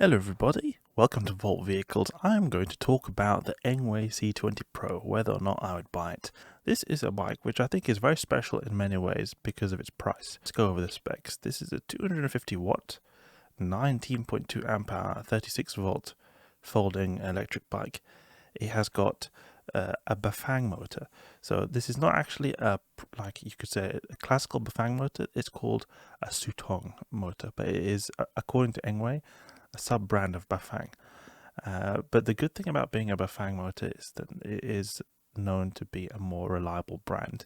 Hello everybody, welcome to Vault Vehicles. I'm going to talk about the Engwe C20 Pro, whether or not I would buy it. This is a bike which I think is very special in many ways because of its price. Let's go over the specs. This is a 250 watt, 19.2 amp hour, 36 volt folding electric bike. It has got a Bafang motor. So this is not actually like you could say a classical Bafang motor. It's called a Sutong motor, but it is, according to Engwe, a sub-brand of Bafang. But the good thing about being a Bafang motor is that it is known to be a more reliable brand.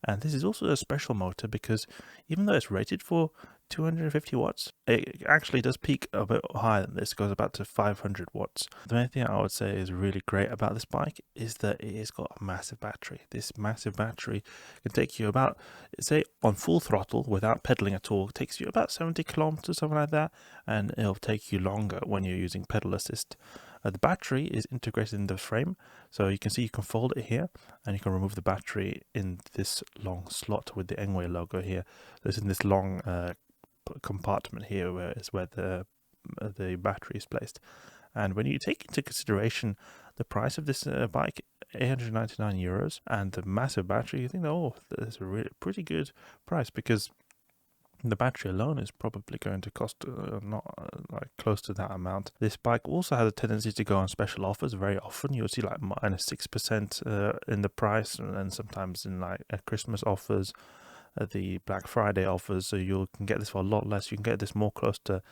And this is also a special motor because even though it's rated for 250 watts, it actually does peak a bit higher than this. It goes about to 500 watts. The main thing I would say is really great about this bike is that it has got a massive battery. This massive battery can take you about, say, on full throttle without pedaling at all, it takes you about 70 kilometers, something like that, and it'll take you longer when you're using pedal assist. The battery is integrated in the frame, so you can see you can fold it here and you can remove the battery in this long slot with the Engwe logo here. So it's in this long compartment here where the battery is placed. And when you take into consideration the price of this bike, €899, and the massive battery, you think, oh, that's a really pretty good price, because the battery alone is probably going to cost like close to that amount. This bike also has a tendency to go on special offers very often. You'll see like minus 6% in the price, and sometimes in like Christmas offers, the Black Friday offers. So you can get this for a lot less. You can get this more close to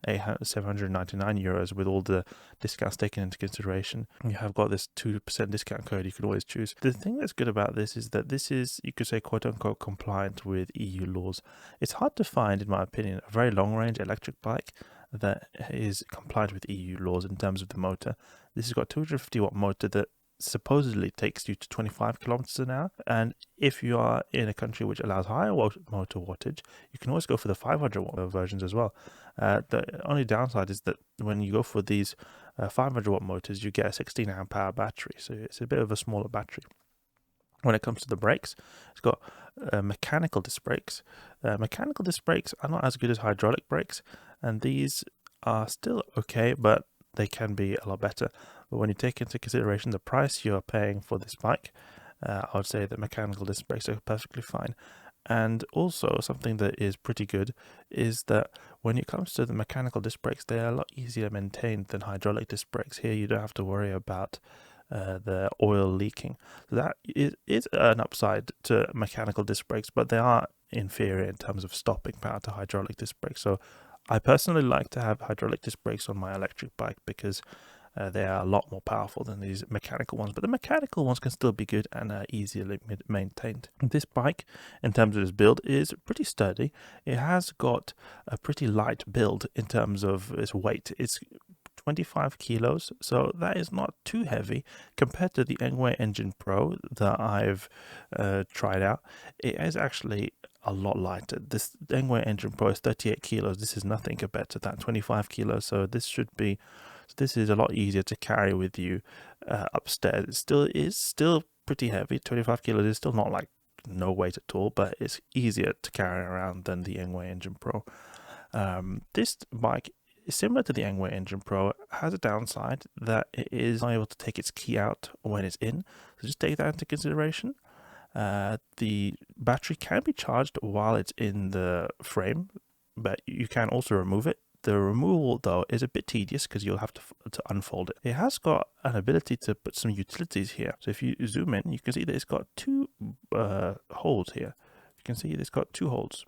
€799 with all the discounts taken into consideration. You have got this 2% discount code you can always choose. The thing that's good about this is that this is, you could say, quote unquote compliant with EU laws. It's hard to find, in my opinion, a very long range electric bike that is compliant with EU laws in terms of the motor. This has got a 250 watt motor that supposedly takes you to 25 kilometers an hour, and if you are in a country which allows higher motor wattage, you can always go for the 500 watt versions as well. The only downside is that when you go for these 500 watt motors, you get a 16 amp hour battery, so it's a bit of a smaller battery. When it comes to the brakes, it's got mechanical disc brakes. Mechanical disc brakes are not as good as hydraulic brakes, and these are still okay, but they can be a lot better. But when you take into consideration the price you're paying for this bike, I would say that mechanical disc brakes are perfectly fine. And also something that is pretty good is that when it comes to the mechanical disc brakes, they are a lot easier maintained than hydraulic disc brakes. Here you don't have to worry about the oil leaking. So that is an upside to mechanical disc brakes, but they are inferior in terms of stopping power to hydraulic disc brakes. So I personally like to have hydraulic disc brakes on my electric bike because they are a lot more powerful than these mechanical ones, but the mechanical ones can still be good and are easily maintained. This bike, in terms of its build, is pretty sturdy. It has got a pretty light build in terms of its weight. It's 25 kilos, so that is not too heavy compared to the Engwe Engine Pro that I've tried out. It is actually a lot lighter. This Engwe Engine Pro is 38 kilos. This is nothing compared to that 25 kilos, so this is a lot easier to carry with you upstairs. It is still pretty heavy. 25 kilos is still not like no weight at all, but it's easier to carry around than the Engwe Engine Pro. This bike is similar to the Engwe Engine Pro. It has a downside that it is not able to take its key out when it's in, so just take that into consideration. The battery can be charged while it's in the frame, but you can also remove it. The removal, though, is a bit tedious because you'll have to unfold it. It has got an ability to put some utilities here. So if you zoom in, you can see that it's got two holes here. You can see it's got two holes.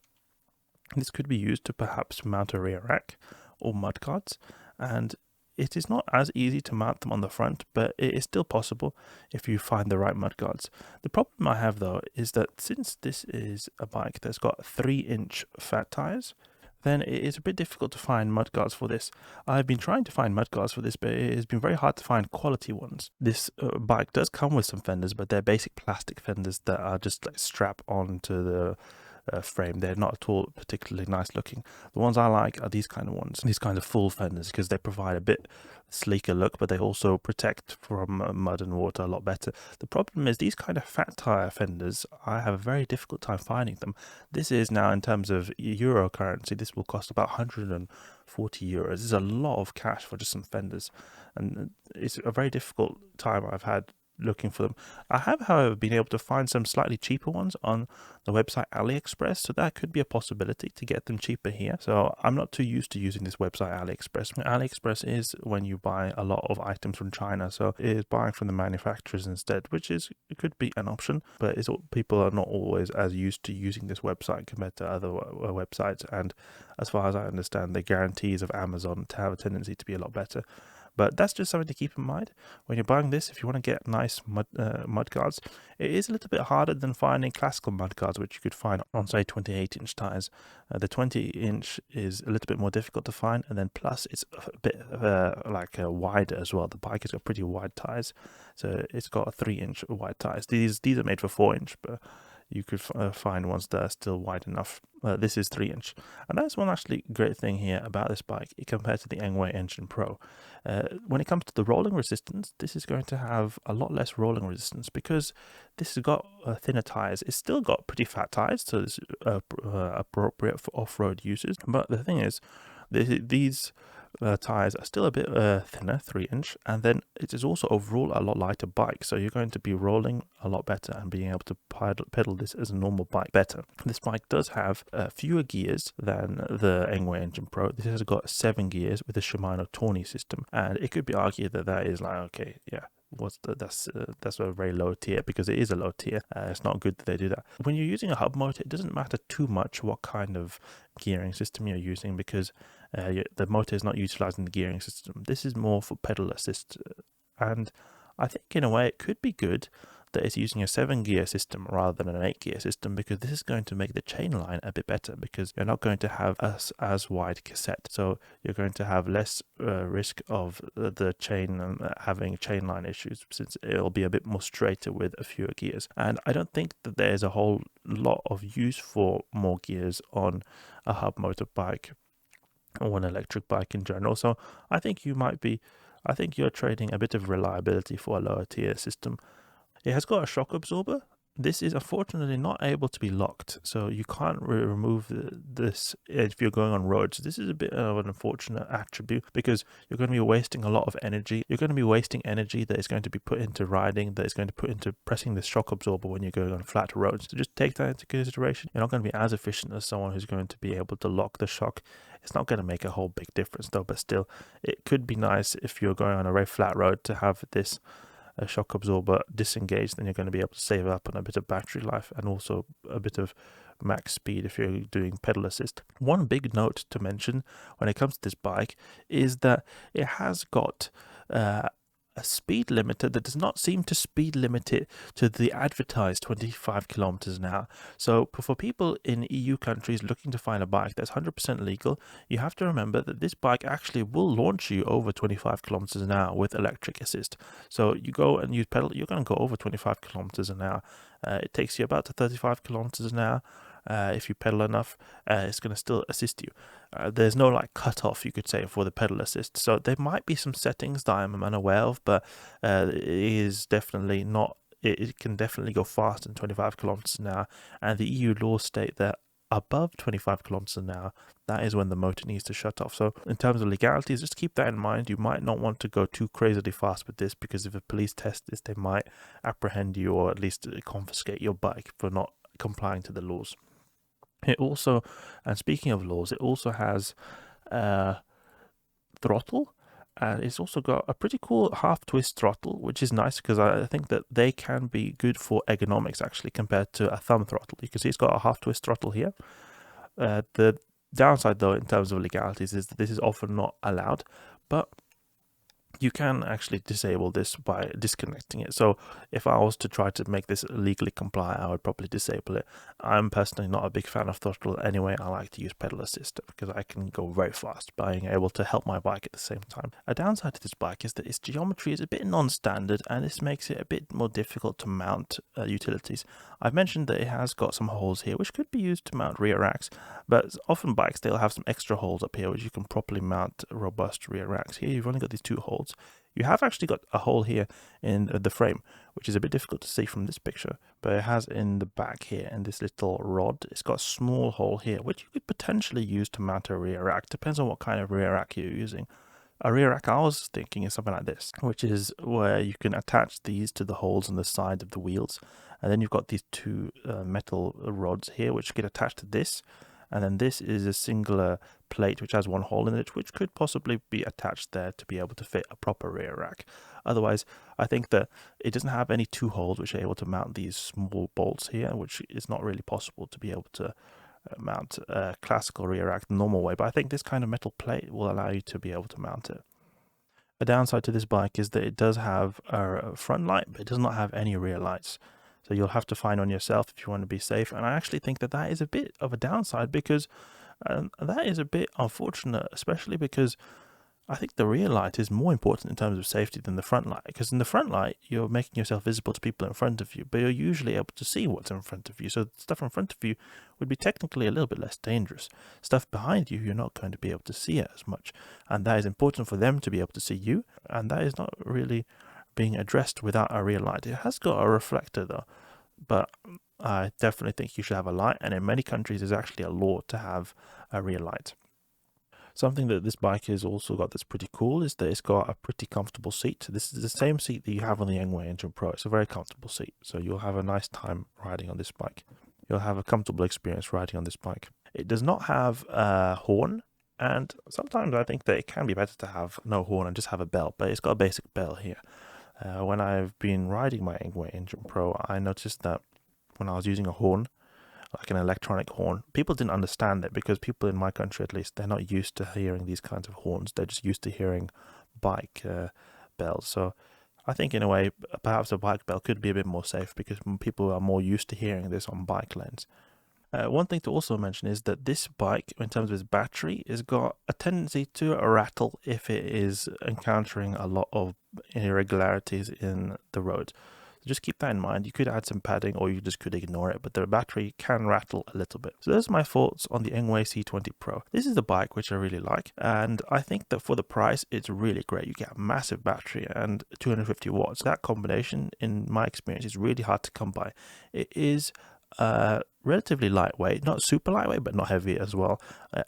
This could be used to perhaps mount a rear rack or mudguards, and it is not as easy to mount them on the front, but it is still possible if you find the right mudguards. The problem I have, though, is that since this is a bike that's got 3-inch fat tires, then it is a bit difficult to find mudguards for this. I've been trying to find mudguards for this, but it has been very hard to find quality ones. This bike does come with some fenders, but they're basic plastic fenders that are just like strap onto the frame. They're not at all particularly nice looking. The ones I like are these kind of ones, these kind of full fenders, because they provide a bit sleeker look, but they also protect from mud and water a lot better. The problem is these kind of fat tire fenders, I have a very difficult time finding them. This is now, in terms of euro currency, this will cost about 140 euros. This is a lot of cash for just some fenders, and it's a very difficult time I've had looking for them. I have, however, been able to find some slightly cheaper ones on the website AliExpress, so that could be a possibility to get them cheaper here. So I'm not too used to using this website AliExpress. AliExpress is when you buy a lot of items from China, so it is buying from the manufacturers instead, which is, it could be an option, but people are not always as used to using this website compared to other websites, and as far as I understand, the guarantees of Amazon have a tendency to be a lot better. But that's just something to keep in mind when you're buying this. If you want to get nice mudguards, it is a little bit harder than finding classical mudguards, which you could find on, say, 28-inch tires. The 20-inch is a little bit more difficult to find, and then plus it's a bit wider as well. The bike has got pretty wide tires, so it's got a 3-inch wide tires. These are made for 4-inch, but you could find ones that are still wide enough. This is 3-inch, and that's one actually great thing here about this bike compared to the Engwe C20 Pro. When it comes to the rolling resistance, this is going to have a lot less rolling resistance because this has got thinner tires. It's still got pretty fat tires, so it's appropriate for off-road users. But the thing is, these tires are still a bit thinner, 3-inch, and then it is also overall a lot lighter bike, so you're going to be rolling a lot better and being able to pedal this as a normal bike better. This bike does have fewer gears than the Engwe C20 Pro. This has got 7 gears with a Shimano Tawny system, and it could be argued that is like, okay, yeah, that's a very low tier, because it is a low tier. It's not good that they do that. When you're using a hub motor, it doesn't matter too much what kind of gearing system you're using, because the motor is not utilizing the gearing system. This is more for pedal assist, and I think in a way it could be good that it's using a 7-gear system rather than an 8-gear system, because this is going to make the chain line a bit better, because you're not going to have as wide cassette, so you're going to have less risk of the chain having chain line issues, since it'll be a bit more straighter with a fewer gears. And I don't think that there's a whole lot of use for more gears on a hub motor bike or an electric bike in general, so I think you're trading a bit of reliability for a lower tier system. It has got a shock absorber. This is unfortunately not able to be locked, so you can't remove this if you're going on roads. This is a bit of an unfortunate attribute, because you're going to be wasting a lot of energy. You're going to be wasting energy that is going to be put into riding, that is going to put into pressing the shock absorber when you're going on flat roads. So just take that into consideration. You're not going to be as efficient as someone who's going to be able to lock the shock. It's not going to make a whole big difference though, but still, it could be nice if you're going on a very flat road to have this shock absorber disengaged. Then you're going to be able to save up on a bit of battery life and also a bit of max speed if you're doing pedal assist. One big note to mention when it comes to this bike is that it has got a speed limiter that does not seem to speed limit it to the advertised 25 kilometers an hour. So for people in EU countries looking to find a bike that's 100% legal, you have to remember that this bike actually will launch you over 25 kilometers an hour with electric assist. So you go and use pedal, you're going to go over 25 kilometers an hour. It takes you about to 35 kilometers an hour. If you pedal enough, it's going to still assist you. There's no like cutoff, you could say, for the pedal assist. So there might be some settings that I'm unaware of, but it is definitely not. It can definitely go faster than 25 kilometers an hour, and the EU laws state that above 25 kilometers an hour, that is when the motor needs to shut off. So in terms of legalities, just keep that in mind. You might not want to go too crazily fast with this, because if a police test this, they might apprehend you or at least confiscate your bike for not complying to the laws. It also, and speaking of laws, it also has throttle, and it's also got a pretty cool half twist throttle, which is nice because I think that they can be good for ergonomics actually compared to a thumb throttle. You can see it's got a half twist throttle here. The downside though in terms of legalities is that this is often not allowed, but You can actually disable this by disconnecting it. So if I was to try to make this legally comply, I would probably disable it. I'm personally not a big fan of throttle anyway. I like to use pedal assist because I can go very fast by being able to help my bike at the same time. A downside to this bike is that its geometry is a bit non-standard, and this makes it a bit more difficult to mount utilities. I've mentioned that it has got some holes here which could be used to mount rear racks, but often bikes, they'll have some extra holes up here which you can properly mount robust rear racks. Here you've only got these 2 holes. You have actually got a hole here in the frame, which is a bit difficult to see from this picture, but it has in the back here, and this little rod, it's got a small hole here, which you could potentially use to mount a rear rack. Depends on what kind of rear rack you're using. A rear rack I was thinking is something like this, which is where you can attach these to the holes on the side of the wheels, and then you've got these 2 metal rods here which get attached to this. And then this is a singular plate which has 1 hole in it, which could possibly be attached there to be able to fit a proper rear rack. Otherwise, I think that it doesn't have any 2 holes which are able to mount these small bolts here, which is not really possible to be able to mount a classical rear rack the normal way. But I think this kind of metal plate will allow you to be able to mount it. A downside to this bike is that it does have a front light, but it does not have any rear lights. So you'll have to find one yourself if you want to be safe. And I actually think that that is a bit of a downside, because that is a bit unfortunate, especially because I think the rear light is more important in terms of safety than the front light. Because in the front light, you're making yourself visible to people in front of you, but you're usually able to see what's in front of you. So stuff in front of you would be technically a little bit less dangerous. Stuff behind you, you're not going to be able to see it as much. And that is important for them to be able to see you. And that is not really being addressed without a rear light. It has got a reflector though, but I definitely think you should have a light, and in many countries there's actually a law to have a rear light. Something that this bike has also got that's pretty cool is that it's got a pretty comfortable seat. This is the same seat that you have on the Engwe C20 Pro. It's a very comfortable seat, so you'll have a nice time riding on this bike. You'll have a comfortable experience riding on this bike. It does not have a horn, and sometimes I think that it can be better to have no horn and just have a bell, but it's got a basic bell here. When I've been riding my Engwe C20 Pro, I noticed that when I was using a horn, like an electronic horn, people didn't understand it, because people in my country, at least, they're not used to hearing these kinds of horns. They're just used to hearing bike bells. So I think in a way, perhaps a bike bell could be a bit more safe, because people are more used to hearing this on bike lanes. One thing to also mention is that this bike, in terms of its battery, has got a tendency to rattle if it is encountering a lot of irregularities in the road. So just keep that in mind. You could add some padding, or you just could ignore it, but the battery can rattle a little bit. So those are my thoughts on the Engwe C20 Pro. This is the bike which I really like, and I think that for the price, it's really great. You get a massive battery and 250 watts. That combination, in my experience, is really hard to come by. It is relatively lightweight, not super lightweight, but not heavy as well,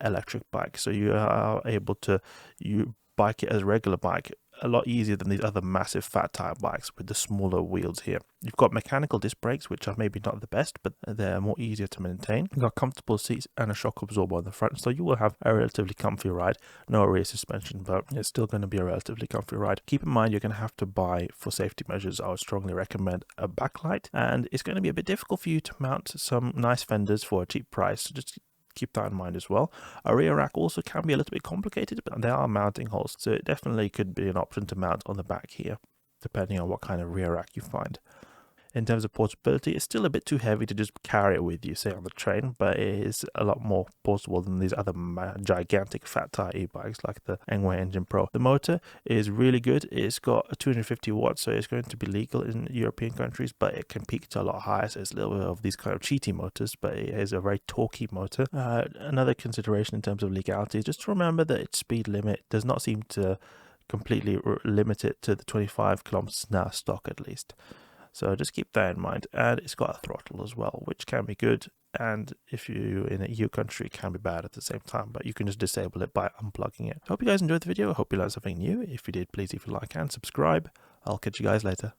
electric bike. So you are able to bike it as a regular bike a lot easier than these other massive fat tire bikes with the smaller wheels here. You've got mechanical disc brakes, which are maybe not the best, but they're more easier to maintain. You've got comfortable seats and a shock absorber on the front, so you will have a relatively comfy ride. No rear suspension, but it's still going to be a relatively comfy ride. Keep in mind, you're going to have to buy, for safety measures, I would strongly recommend a backlight, and it's going to be a bit difficult for you to mount some nice fenders for a cheap price, so just keep that in mind as well. A rear rack also can be a little bit complicated, but there are mounting holes, so it definitely could be an option to mount on the back here, depending on what kind of rear rack you find. In terms of portability, it's still a bit too heavy to just carry it with you, say on the train, but it is a lot more portable than these other gigantic fat tire e-bikes like the Engwe C20 Pro. The motor is really good. It's got a 250 watts, so it's going to be legal in European countries, but it can peak to a lot higher, so it's a little bit of these kind of cheaty motors, but it is a very torquey motor. Another consideration in terms of legality is just to remember that its speed limit does not seem to completely limit it to the 25 kilometers an hour stock at least. So just keep that in mind. And it's got a throttle as well, which can be good. And if you're in a EU country, it can be bad at the same time, but you can just disable it by unplugging it. Hope you guys enjoyed the video. I hope you learned something new. If you did, please leave a like and subscribe. I'll catch you guys later.